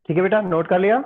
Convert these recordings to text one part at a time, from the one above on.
ठीक है बेटा, नोट कर लिया?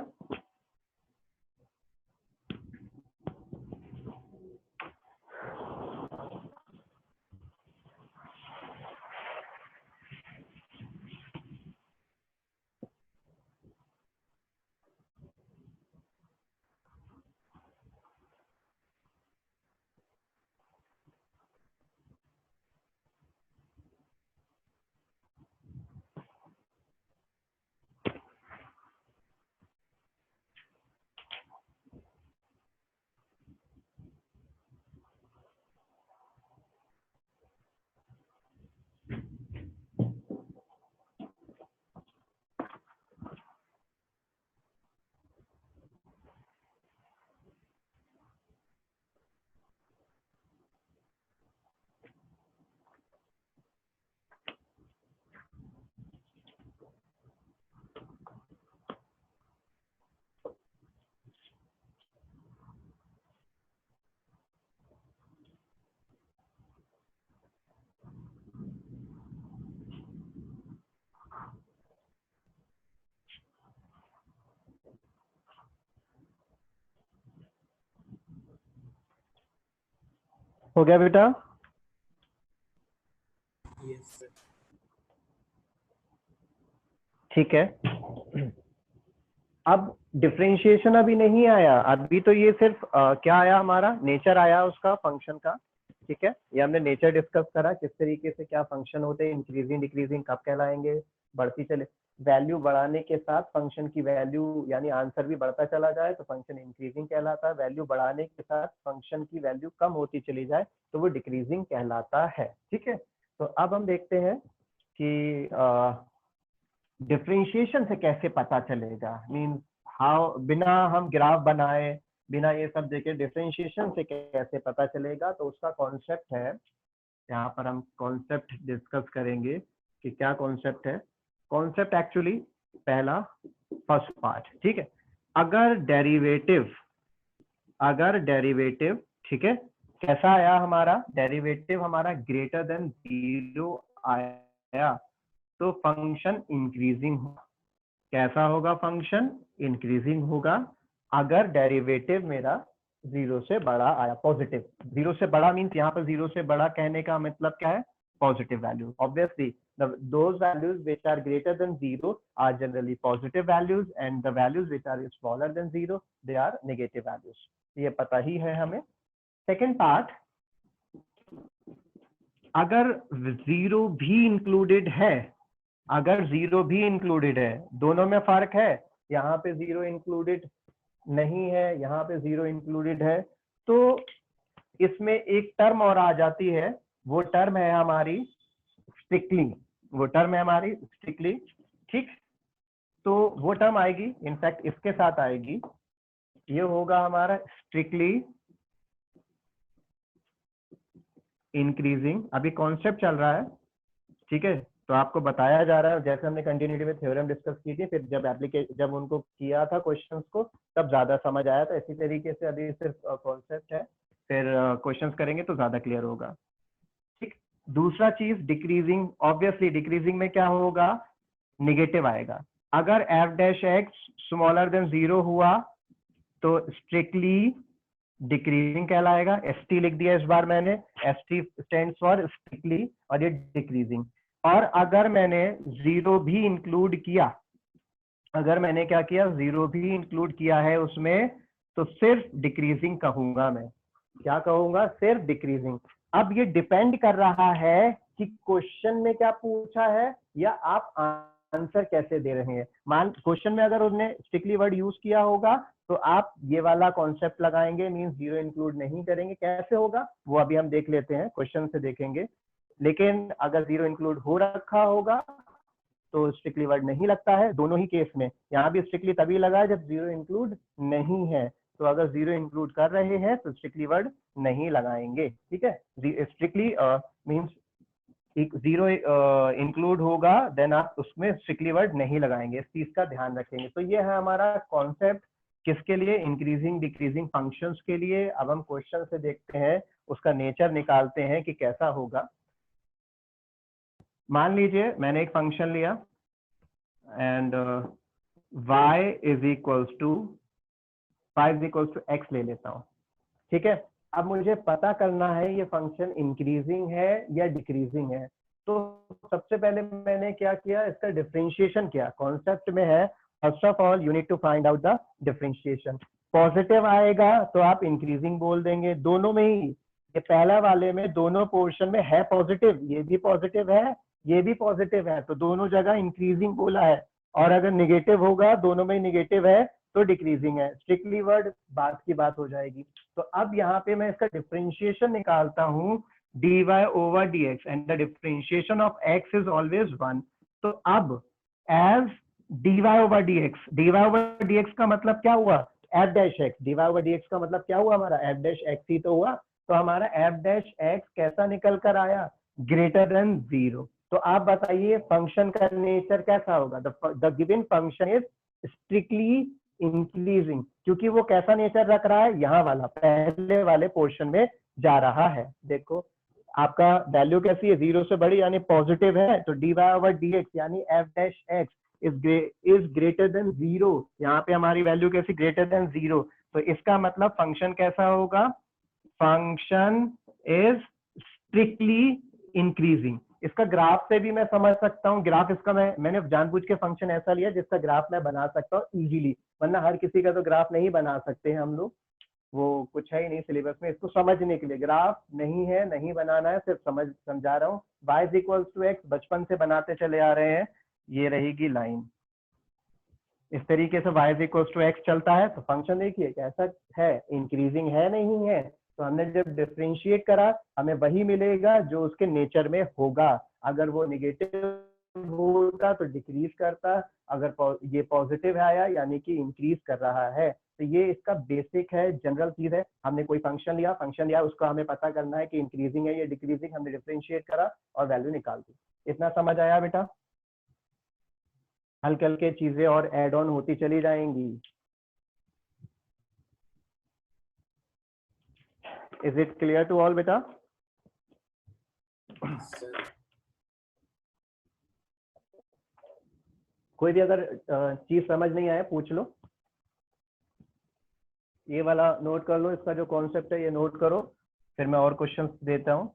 हो गया बेटा? Yes sir. ठीक है। अब डिफरेंशिएशन अभी नहीं आया, अभी तो ये सिर्फ क्या आया, हमारा नेचर आया उसका, फंक्शन का। ठीक है, ये हमने नेचर डिस्कस करा, किस तरीके से क्या फंक्शन होते हैं, इंक्रीजिंग डिक्रीजिंग कब कहलाएंगे, बढ़ती चले, वैल्यू बढ़ाने के साथ फंक्शन की वैल्यू यानी आंसर भी बढ़ता चला जाए तो फंक्शन इंक्रीजिंग कहलाता है, वैल्यू बढ़ाने के साथ फंक्शन की वैल्यू कम होती चली जाए तो वो डिक्रीजिंग कहलाता है। ठीक है, तो अब हम देखते हैं कि डिफरेंशिएशन से कैसे पता चलेगा, मीन्स हाउ, बिना हम ग्राफ बनाए, बिना ये सब देखे डिफरेंशिएशन से कैसे पता चलेगा, तो उसका कॉन्सेप्ट है, यहाँ पर हम कॉन्सेप्ट डिस्कस करेंगे कि क्या कॉन्सेप्ट है। कॉन्सेप्ट एक्चुअली पहला फर्स्ट पार्ट, ठीक है, अगर डेरिवेटिव ठीक है, कैसा आया हमारा डेरिवेटिव, हमारा ग्रेटर देन 0 आया तो फंक्शन इंक्रीजिंग होगा। कैसा होगा फंक्शन? इंक्रीजिंग होगा। अगर डेरिवेटिव मेरा 0 से बड़ा आया, पॉजिटिव, 0 से बड़ा मीन्स यहाँ पर 0 से बड़ा कहने का मतलब क्या है? Positive value. Obviously those values which are greater than 0 are generally positive values and the values which are smaller than 0 they are negative values। ये पता ही है हमें। सेकेंड पार्ट, अगर 0 भी इंक्लूडेड है, अगर 0 भी इंक्लूडेड है, दोनों में फर्क है, यहाँ पे 0 इंक्लूडेड नहीं है, यहाँ पे 0 इंक्लूडेड है, तो इसमें एक टर्म और आ जाती है, वो टर्म है हमारी स्ट्रिक्टली, वो टर्म है हमारी स्ट्रिक्टली। ठीक, तो वो टर्म आएगी, इनफैक्ट इसके साथ आएगी, ये होगा हमारा स्ट्रिक्टली इंक्रीजिंग। अभी कॉन्सेप्ट चल रहा है, ठीक है, तो आपको बताया जा रहा है, जैसे हमने कंटिन्यूटी में थ्योरम डिस्कस की थी, फिर जब उनको किया था क्वेश्चंस को तब ज्यादा समझ आया था। इसी तरीके से अभी सिर्फ कॉन्सेप्ट है, फिर क्वेश्चंस करेंगे तो ज्यादा क्लियर होगा। ठीक, दूसरा चीज डिक्रीजिंग, ऑब्वियसली डिक्रीजिंग में क्या होगा? निगेटिव आएगा। अगर F dash x smaller than 0 हुआ तो स्ट्रिक्टली डिक्रीजिंग कहलाएगा। एसटी लिख दिया इस बार मैंने, एसटी स्टैंड्स फॉर स्ट्रिक्टली, और ये डिक्रीजिंग। और अगर मैंने 0 भी इंक्लूड किया, अगर मैंने क्या किया, 0 भी इंक्लूड किया है उसमें, तो सिर्फ डिक्रीजिंग कहूंगा मैं। क्या कहूंगा? सिर्फ डिक्रीजिंग। अब ये डिपेंड कर रहा है कि क्वेश्चन में क्या पूछा है या आप आंसर कैसे दे रहे हैं। मान क्वेश्चन में अगर उसने स्ट्रिक्टली वर्ड यूज किया होगा तो आप ये वाला कॉन्सेप्ट लगाएंगे, मींस 0 इंक्लूड नहीं करेंगे। कैसे होगा वो अभी हम देख लेते हैं, क्वेश्चन से देखेंगे। लेकिन अगर 0 इंक्लूड हो रखा होगा तो स्ट्रिक्टली वर्ड नहीं लगता है, दोनों ही केस में। यहाँ भी स्ट्रिक्टली तभी लगा है जब 0 इंक्लूड नहीं है, तो अगर 0 इंक्लूड कर रहे हैं तो स्ट्रिक्टली वर्ड नहीं लगाएंगे। ठीक है, स्ट्रिक्टली मींस जीरो इंक्लूड होगा देन आप उसमें स्ट्रिक्टली वर्ड नहीं लगाएंगे, इस चीज का ध्यान रखेंगे। तो ये है हमारा कॉन्सेप्ट किसके लिए, इंक्रीजिंग डिक्रीजिंग फंक्शंस के लिए। अब हम क्वेश्चन से देखते हैं, उसका नेचर निकालते हैं कि कैसा होगा। मान लीजिए मैंने एक फंक्शन लिया and y is equals to 5 equals to x ले लेता हूँ, ठीक है। अब मुझे पता करना है ये फंक्शन इंक्रीजिंग है या डिक्रीजिंग है। तो सबसे पहले मैंने क्या किया, इसका डिफरेंशिएशन किया, कॉन्सेप्ट में है first of all you need to find out the differentiation. Positive आएगा तो आप इंक्रीजिंग बोल देंगे, दोनों में ही, ये पहला वाले में दोनों पोर्शन में है पॉजिटिव, ये भी पॉजिटिव है ये भी पॉजिटिव है, तो दोनों जगह इंक्रीजिंग बोला है। और अगर निगेटिव होगा, दोनों में निगेटिव है तो डिक्रीजिंग है, स्ट्रिक्टली वर्ड बात की बात हो जाएगी। तो अब यहाँ पे मैं इसका डिफरेंशिएशन निकालता हूँ dy over dx and the differentiation of x is always 1। तो अब as dy over dx का मतलब क्या हुआ, f dash x, dy over dx का मतलब क्या हुआ हमारा, f dash x ही तो हुआ। तो हमारा f dash x कैसा निकल कर आया, ग्रेटर देन 0। तो आप बताइए फंक्शन का नेचर कैसा होगा, the given function is strictly increasing, क्योंकि वो कैसा नेचर रख रहा है, यहाँ वाला पहले वाले पोर्शन में जा रहा है। देखो आपका वैल्यू कैसी है, 0 से बड़ी यानी पॉजिटिव है, तो dy over dx यानी f dash x is greater than 0। यहाँ पे हमारी वैल्यू कैसी, ग्रेटर देन 0। तो इसका मतलब फंक्शन कैसा होगा, फंक्शन इज स्ट्रिक्टली इंक्रीजिंग। इसका ग्राफ से भी मैं समझ सकता हूँ, ग्राफ इसका मैंने जानबूझ के फंक्शन ऐसा लिया जिसका ग्राफ मैं बना सकता हूँ इजीली, वरना हर किसी का तो ग्राफ नहीं बना सकते हैं हम लोग, वो कुछ है ही नहीं सिलेबस में। इसको समझने के लिए ग्राफ नहीं है, नहीं बनाना है, सिर्फ समझा रहा हूँ। y is equal to x बचपन से बनाते चले आ रहे हैं, ये रहेगी लाइन, इस तरीके से y is equal to x चलता है। तो फंक्शन देखिए कैसा है, इंक्रीजिंग है नहीं है। तो हमने जब डिफरेंशिएट करा हमें वही मिलेगा जो उसके नेचर में होगा। अगर वो निगेटिव होगा तो डिक्रीज करता, अगर ये पॉजिटिव आया यानी कि इंक्रीज कर रहा है। तो ये इसका बेसिक है, जनरल चीज है। हमने कोई फंक्शन लिया उसको हमें पता करना है कि इंक्रीजिंग है या डिक्रीजिंग, हमने डिफरेंशिएट करा और वैल्यू निकाल दी। इतना समझ आया बेटा, हल्के हल्के चीजें और एड ऑन होती चली जाएंगी। Is it clear to all बेटा? कोई भी अगर चीज समझ नहीं आया पूछ लो। ये वाला नोट कर लो, इसका जो कॉन्सेप्ट है ये नोट करो, फिर मैं और क्वेश्चंस देता हूँ।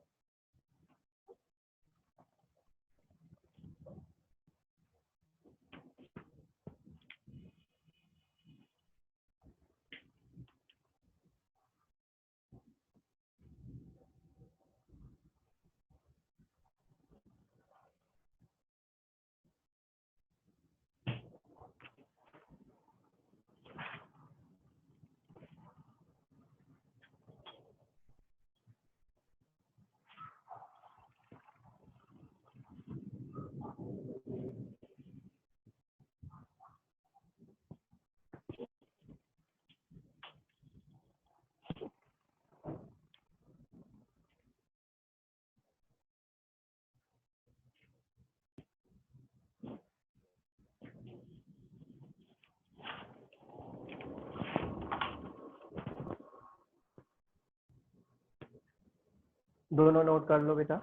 दोनों नोट कर लो बेटा।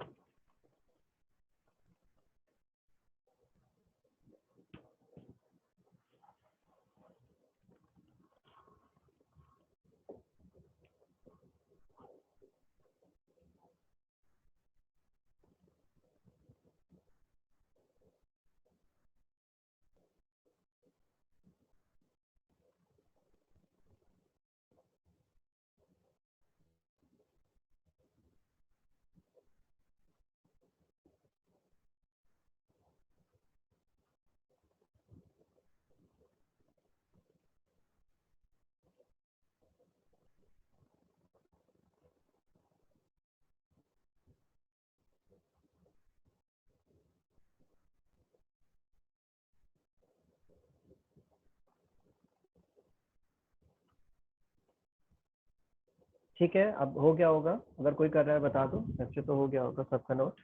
ठीक है, अब हो गया होगा, अगर कोई कर रहा है बता दो, वैसे तो हो गया होगा सबका नोट।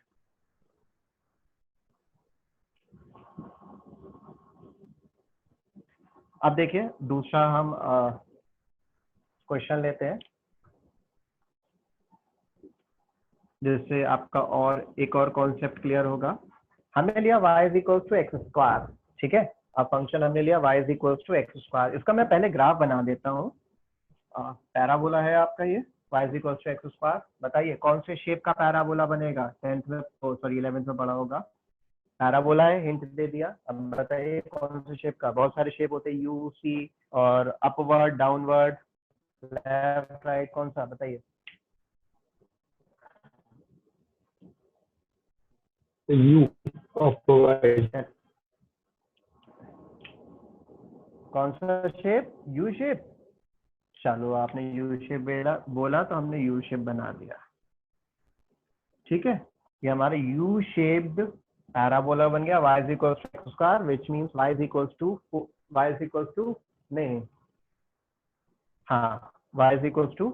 अब देखिए दूसरा हम क्वेश्चन लेते हैं, जिससे आपका और एक और कॉन्सेप्ट क्लियर होगा। हमने लिया y is equal to x square, ठीक है। अब फंक्शन हमने लिया y is equal to x square. इसका मैं पहले ग्राफ बना देता हूँ। पैराबोला है आपका ये y is equal to x square. बताइए कौन से शेप का पैराबोला बनेगा? 10th में, सॉरी 11th में पढ़ा होगा। पैराबोला है, हिंट दे दिया। अब बताइए कौन से शेप का? बहुत सारे शेप होते हैं, यू सी और अपवर्ड, डाउनवर्ड, लेफ्ट राइट, कौन सा बताइए? You upward. कौन सा शेप? U shape. चलो आपने यू शेप बोला तो हमने यू शेप बना दिया, ठीक है। ये हमारा यू शेप्ड पैराबोला बन गया। y is equal to x square, which means y is equal to नहीं, हाँ, y is equal to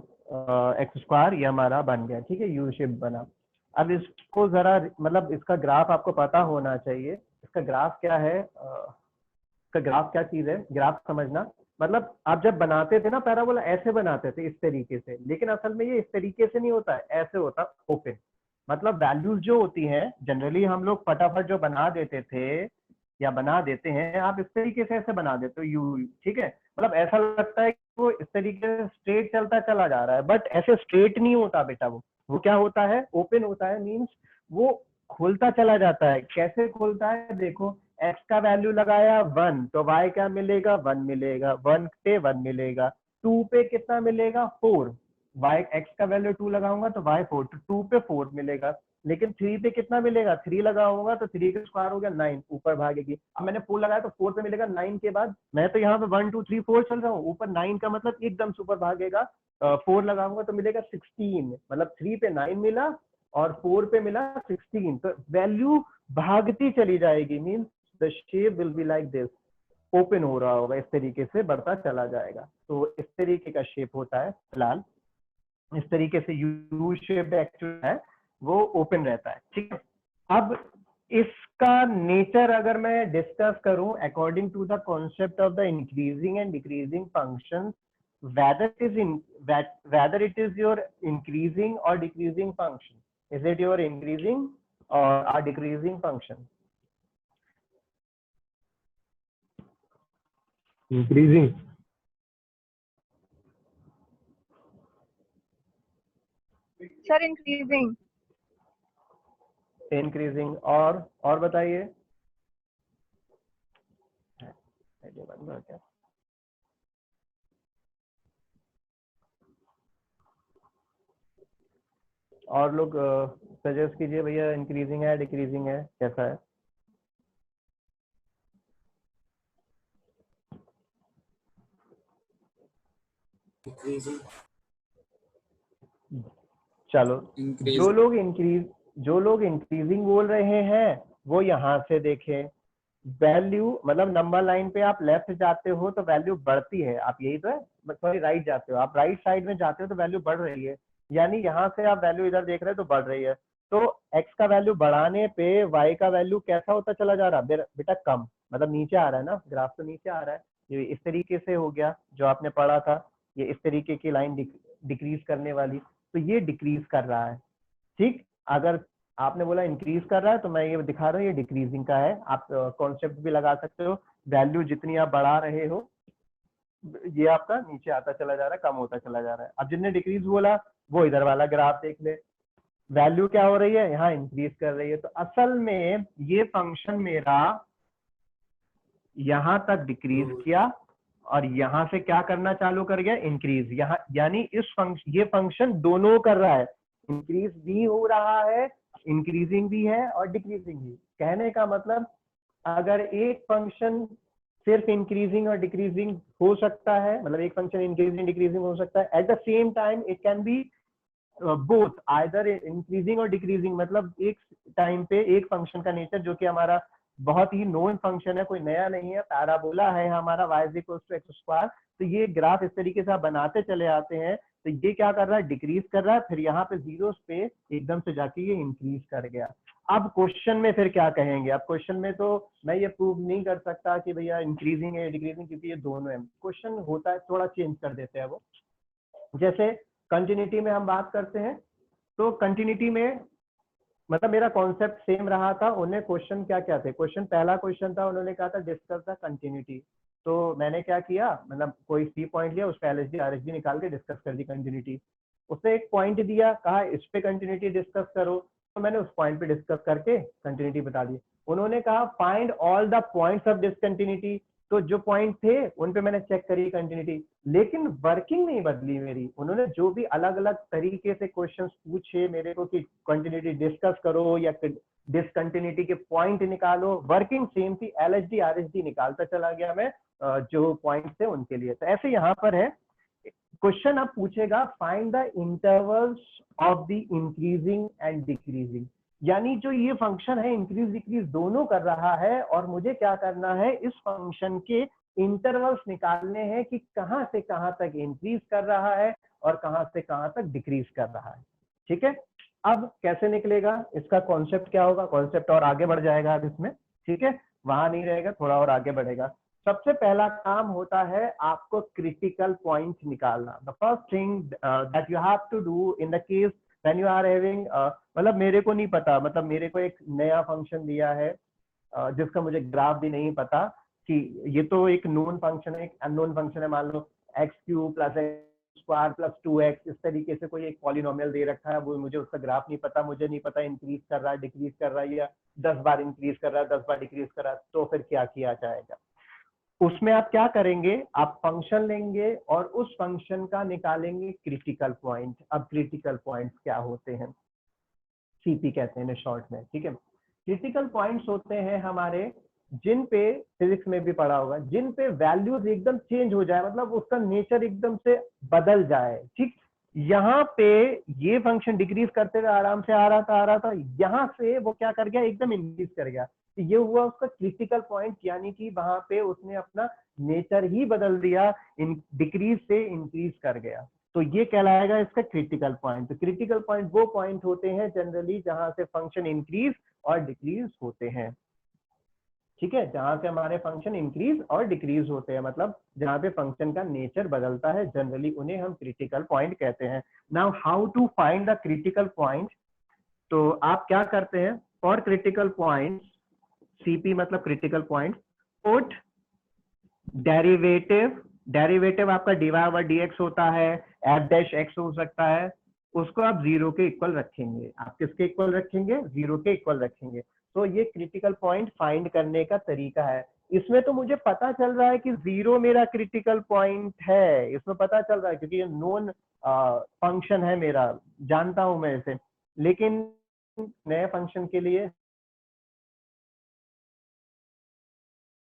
x square, ये हमारा बन गया, ठीक है, यू शेप बना। अब इसको जरा, मतलब इसका ग्राफ आपको पता होना चाहिए। इसका ग्राफ क्या है? इसका ग्राफ क्या चीज है? ग्राफ समझना मतलब आप जब बनाते थे ना पैराबोला, ऐसे बनाते थे, इस तरीके से, लेकिन असल में ये इस तरीके से नहीं होता है, ऐसे होता ओपन। मतलब वैल्यूज जो होती हैं जनरली हम लोग फटाफट जो बना देते थे या बना देते हैं, आप इस तरीके से ऐसे बना देते हो यू, ठीक है। मतलब ऐसा लगता है कि वो इस तरीके से स्ट्रेट चलता चला जा रहा है, बट ऐसे स्ट्रेट नहीं होता बेटा। वो क्या होता है? ओपन होता है, मीन्स वो खुलता चला जाता है। कैसे खुलता है? देखो, x का वैल्यू लगाया 1 तो y क्या मिलेगा? 1 मिलेगा। 1 पे 1 मिलेगा। 2 पे कितना मिलेगा? 4। y x का वैल्यू 2 लगाऊंगा तो y 4, तो 2 पे 4 मिलेगा। लेकिन 3 पे कितना मिलेगा? 3 लगाऊंगा तो 3 का स्क्वायर हो गया 9, ऊपर भागेगी। अब मैंने 4 लगाया तो 4 पे मिलेगा 9 के बाद। मैं तो यहाँ पे 1 2 3 4 चल रहा हूँ, ऊपर 9 का मतलब एकदम से ऊपर भागेगा। 4 लगाऊंगा तो मिलेगा 16, मतलब 3 पे 9 मिला और 4 पे मिला 16, तो वैल्यू भागती चली जाएगी। Means the shape will be like this, open हो रहा होगा, इस तरीके से बढ़ता चला जाएगा। तो इस तरीके का शेप होता है। फिलहाल इस तरीके से यू शेप एक्चुअल है, वो ओपन रहता है, ठीक है। अब इसका नेचर अगर मैं डिस्कस करूं according to the concept of the increasing and decreasing function, whether it is your increasing or decreasing function, is it your increasing or a decreasing function? Increasing. Sir increasing. Increasing. और बताइए क्या? और लोग suggest कीजिए भैया, increasing है decreasing है, कैसा है? चलो, जो लोग इंक्रीजिंग बोल रहे हैं वो यहाँ से देखें। वैल्यू मतलब नंबर लाइन पे आप लेफ्ट जाते हो तो वैल्यू बढ़ती है, आप यही तो है, सॉरी राइट जाते हो, आप राइट साइड में जाते हो तो वैल्यू बढ़ रही है। यानी यहाँ से आप वैल्यू इधर देख रहे हो तो बढ़ रही है। तो x का वैल्यू बढ़ाने पे y का वैल्यू कैसा होता चला जा रहा है बेटा? कम, मतलब नीचे आ रहा है ना, ग्राफ तो नीचे आ रहा है। ये इस तरीके से हो गया जो आपने पढ़ा था, ये इस तरीके की लाइन डिक्रीज करने वाली, तो ये डिक्रीज कर रहा है, ठीक। अगर आपने बोला इंक्रीज कर रहा है तो मैं ये दिखा रहा हूँ ये डिक्रीजिंग का है। आप कॉन्सेप्ट भी लगा सकते हो, वैल्यू जितनी आप बढ़ा रहे हो ये आपका नीचे आता चला जा रहा है, कम होता चला जा रहा है। अब जिसने डिक्रीज बोला वो इधर वाला ग्राफ देख ले, वैल्यू क्या हो रही है? यहाँ इंक्रीज कर रही है। तो असल में ये फंक्शन मेरा यहाँ तक डिक्रीज किया और यहाँ से क्या करना चालू कर गया? इंक्रीज। यहाँ यानी ये फंक्शन दोनों कर रहा है, इंक्रीज भी हो रहा है, इंक्रीजिंग भी है और डिक्रीजिंग भी। कहने का मतलब अगर एक फंक्शन सिर्फ इंक्रीजिंग और डिक्रीजिंग हो सकता है, मतलब एक फंक्शन इंक्रीजिंग डिक्रीजिंग हो सकता है, at the same time it can be both, either increasing और डिक्रीजिंग। मतलब एक टाइम पे एक फंक्शन का नेचर जो कि हमारा बहुत ही नोन फंक्शन है, कोई नया नहीं है, पैराबोला है हमारा y is equal to x square. तो ये ग्राफ इस तरीके से आप बनाते चले आते हैं, तो ये क्या कर रहा है? डिक्रीज कर रहा है, फिर यहाँ पे जीरोस पे एकदम से जाके ये इंक्रीज कर गया। अब क्वेश्चन में फिर क्या कहेंगे? अब क्वेश्चन में तो मैं ये प्रूव नहीं कर सकता कि भैया इंक्रीजिंग है डिक्रीजिंग, क्योंकि ये दोनों है। क्वेश्चन होता है थोड़ा चेंज कर देते हैं वो। जैसे कंटिन्यूटी में हम बात करते हैं, तो कंटिन्यूटी में मतलब मेरा कॉन्सेप्ट सेम रहा था। उन्हें क्वेश्चन क्या क्या थे? क्वेश्चन पहला क्वेश्चन था, उन्होंने कहा था डिस्कस द कंटिन्यूटी। तो मैंने क्या किया, मतलब कोई सी पॉइंट लिया, उस पर एलएसडी आरएसडी निकाल के डिस्कस कर दी कंटिन्यूटी। उसने एक पॉइंट दिया, कहा इस पे कंटिन्यूटी डिस्कस करो, तो मैंने उस पॉइंट पे डिस्कस करके कंटिन्यूटी बता दी। उन्होंने कहा find all the points of discontinuity, तो जो पॉइंट थे उन पे मैंने चेक करी कंटिन्यूटी, लेकिन वर्किंग नहीं बदली मेरी। उन्होंने जो भी अलग अलग तरीके से क्वेश्चंस पूछे मेरे को कि कंटिन्यूटी डिस्कस करो या डिसकंटिन्यूटी के पॉइंट निकालो, वर्किंग सेम थी। एलएसडी आरएसडी निकालता चला गया मैं जो पॉइंट थे उनके लिए। तो ऐसे यहाँ पर है क्वेश्चन, अब पूछेगा find the intervals of the increasing and decreasing, यानी जो ये फंक्शन है इंक्रीज डिक्रीज दोनों कर रहा है, और मुझे क्या करना है, इस फंक्शन के इंटरवल्स निकालने हैं कि कहां से कहां तक इंक्रीज कर रहा है और कहां से कहां तक डिक्रीज कर रहा है। ठीक है, अब कैसे निकलेगा, इसका कॉन्सेप्ट क्या होगा? कॉन्सेप्ट और आगे बढ़ जाएगा अब इसमें। ठीक है, वहां नहीं रहेगा, थोड़ा और आगे बढ़ेगा। सबसे पहला काम होता है आपको क्रिटिकल पॉइंट निकालना। The first thing that you have to do in the case when you are having, मतलब मेरे को नहीं पता, मतलब मेरे को एक नया फंक्शन दिया है जिसका मुझे ग्राफ भी नहीं पता कि ये तो एक नोन फंक्शन है, एक अननोन फंक्शन है। मान लो x cube plus x square plus 2x, इस तरीके से कोई एक पॉलिनोमियल दे रखा है, वो मुझे उसका ग्राफ नहीं पता, मुझे नहीं पता इंक्रीज कर रहा है डिक्रीज कर रहा है, या 10 बार इंक्रीज कर रहा है 10 बार डिक्रीज कर रहा है, तो फिर क्या किया जाएगा? उसमें आप क्या करेंगे, आप फंक्शन लेंगे और उस फंक्शन का निकालेंगे क्रिटिकल पॉइंट। अब क्रिटिकल पॉइंट्स क्या होते हैं? सीपी कहते हैं शॉर्ट में। ठीक है, क्रिटिकल पॉइंट्स होते हैं हमारे जिन पे, फिजिक्स में भी पढ़ा होगा, जिन पे वैल्यूज एकदम चेंज हो जाए, मतलब उसका नेचर एकदम से बदल जाए। ठीक, यहाँ पे ये फंक्शन डिक्रीज करते हुए आराम से आ रहा था, यहाँ से वो क्या कर गया, एकदम इंक्रीज कर गया। तो ये हुआ उसका क्रिटिकल पॉइंट, यानी कि वहां पे उसने अपना नेचर ही बदल दिया, डिक्रीज से इंक्रीज कर गया। तो ये कहलाएगा इसका क्रिटिकल पॉइंट। तो क्रिटिकल पॉइंट वो पॉइंट होते हैं जनरली जहां से फंक्शन इंक्रीज और डिक्रीज होते हैं। ठीक है, जहां से हमारे फंक्शन इंक्रीज और डिक्रीज होते हैं, मतलब जहां पे फंक्शन का नेचर बदलता है, जनरली उन्हें हम क्रिटिकल पॉइंट कहते हैं। Now how to find the critical point? तो आप क्या करते हैं, फॉर क्रिटिकल पॉइंट, सीपी मतलब critical point, put derivative, derivative आपका dy/dx होता है, f'(x) हो सकता है, उसको आप 0 के इक्वल रखेंगे। आप किसके इक्वल रखेंगे? 0 के इक्वल रखेंगे। तो ये क्रिटिकल पॉइंट फाइंड करने का तरीका है। इसमें तो मुझे पता चल रहा है कि 0 मेरा क्रिटिकल पॉइंट है, इसमें पता चल रहा है क्योंकि ये नोन फंक्शन है मेरा, जानता हूं मैं इसे। लेकिन नए फंक्शन के लिए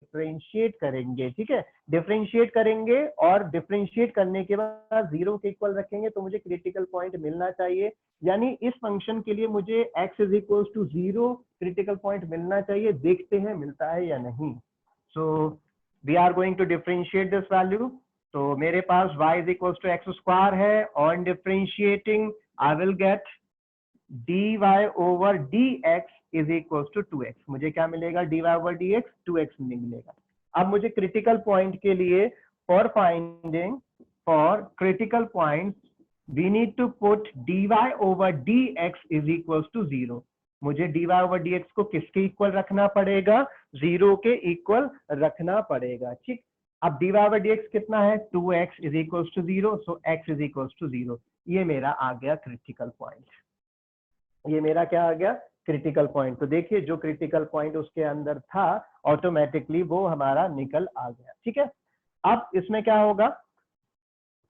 डिफरेंशिएट करेंगे। ठीक है, डिफरेंशिएट करेंगे और डिफरेंशिएट करने के बाद 0 के इक्वल रखेंगे, तो मुझे क्रिटिकल पॉइंट मिलना चाहिए। यानी इस फंक्शन के लिए मुझे x is equal to 0 critical point मिलना चाहिए। देखते हैं मिलता है या नहीं। So we are going to differentiate this value. तो मेरे पास y is equal to x square है, on differentiating I will get dy/dx is equal to 2x। मुझे क्या मिलेगा? dy/dx 2x मिलेगा। अब मुझे क्रिटिकल पॉइंट के लिए, for finding for critical point, we need to put dy/dx is equal to 0। मुझे dy/dx को किसके इक्वल रखना पड़ेगा? 0 के इक्वल रखना पड़ेगा। ठीक, अब dy/dx कितना है? 2x is equal to 0, so x is equal to 0। ये मेरा आ गया क्रिटिकल पॉइंट। ये मेरा क्या आ गया? Critical point. तो देखिए जो क्रिटिकल पॉइंट उसके अंदर था ऑटोमेटिकली वो हमारा निकल आ गया। ठीक है, अब इसमें क्या होगा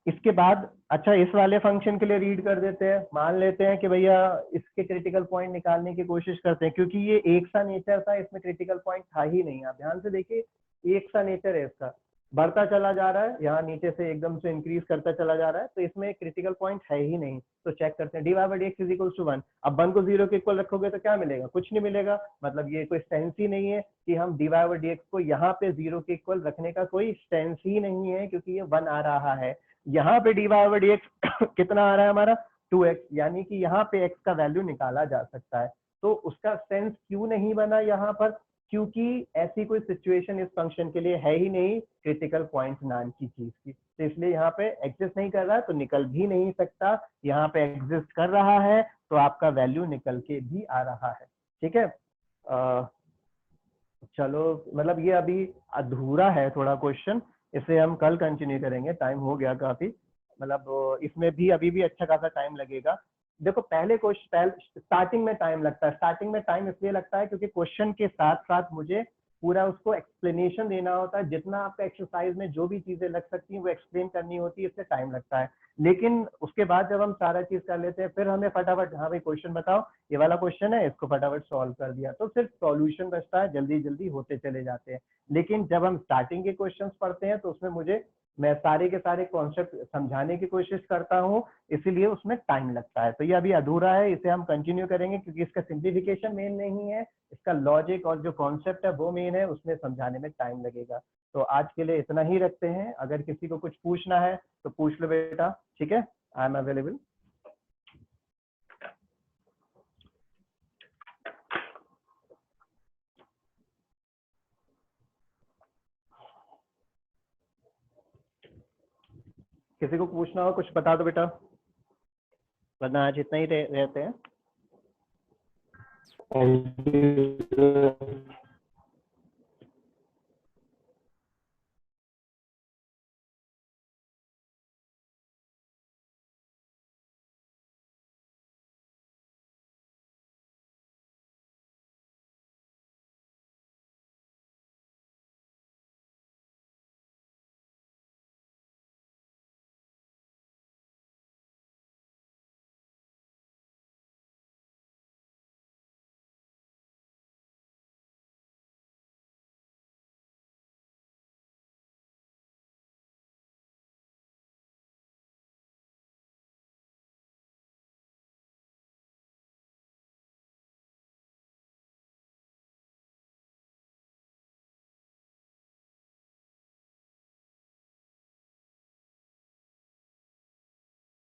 इसके बाद? अच्छा, इस वाले फंक्शन के लिए रीड कर देते हैं। मान लेते हैं कि भैया इसके क्रिटिकल पॉइंट निकालने की कोशिश करते हैं, क्योंकि ये एक सा नेचर था, इसमें क्रिटिकल पॉइंट था ही नहीं। आप ध्यान से देखिए, एक सा नेचर है इसका, बढ़ता चला जा रहा है, यहाँ नीचे से एकदम से इंक्रीज करता चला जा रहा है, तो इसमें क्रिटिकल पॉइंट है ही नहीं। तो चेक करते हैं, dy/dx इज इक्वल टू 1। अब 1 को 0 के इक्वल रखोगे तो क्या मिलेगा? कुछ नहीं मिलेगा। मतलब ये कोई सेंस ही नहीं है कि हम dy/dx को यहाँ पे 0 के इक्वल रखने का कोई सेंस ही नहीं है, क्योंकि ये 1 आ रहा है। यहाँ पे dy/dx कितना आ रहा है हमारा? 2x, यानी कि यहाँ पे x का वैल्यू निकाला जा सकता है। तो उसका सेंस क्यों नहीं बना यहाँ पर, क्योंकि ऐसी कोई सिचुएशन इस फंक्शन के लिए है ही नहीं क्रिटिकल पॉइंट नाम की चीज की, तो इसलिए यहाँ पे एग्जिस्ट नहीं कर रहा, तो निकल भी नहीं सकता। यहाँ पे एग्जिस्ट कर रहा है तो आपका वैल्यू निकल के भी आ रहा है। ठीक है, चलो मतलब ये अभी अधूरा है थोड़ा क्वेश्चन, इसे हम कल कंटिन्यू करेंगे, टाइम हो गया काफी, मतलब इसमें भी अभी भी अच्छा खासा टाइम लगेगा। देखो पहले क्वेश्चन स्टार्टिंग में टाइम लगता है, स्टार्टिंग में टाइम इसलिए लगता है क्योंकि क्वेश्चन के साथ साथ मुझे पूरा उसको एक्सप्लेनेशन देना होता है, जितना आपका एक्सरसाइज में जो भी चीजें लग सकती हैं वो एक्सप्लेन करनी होती है, इससे टाइम लगता है। लेकिन उसके बाद जब हम सारा चीज कर लेते हैं फिर हमें फटाफट, हाँ भाई क्वेश्चन बताओ, ये वाला क्वेश्चन है, इसको फटाफट सॉल्व कर दिया, तो सिर्फ सॉल्यूशन बचता है, जल्दी जल्दी होते चले जाते हैं। लेकिन जब हम स्टार्टिंग के क्वेश्चंस पढ़ते हैं तो उसमें मैं सारे के सारे कॉन्सेप्ट समझाने की कोशिश करता हूँ, इसीलिए उसमें टाइम लगता है। तो ये अभी अधूरा है, इसे हम कंटिन्यू करेंगे क्योंकि इसका सिंप्लीफिकेशन मेन नहीं है, इसका लॉजिक और जो कॉन्सेप्ट है वो मेन है, उसमें समझाने में टाइम लगेगा। तो आज के लिए इतना ही रखते हैं, अगर किसी को कुछ पूछना है तो पूछ लो बेटा, ठीक है, आई एम अवेलेबल। किसी को पूछना हो कुछ बता दो बेटा, वरना आज इतना ही रहते हैं। Thank you.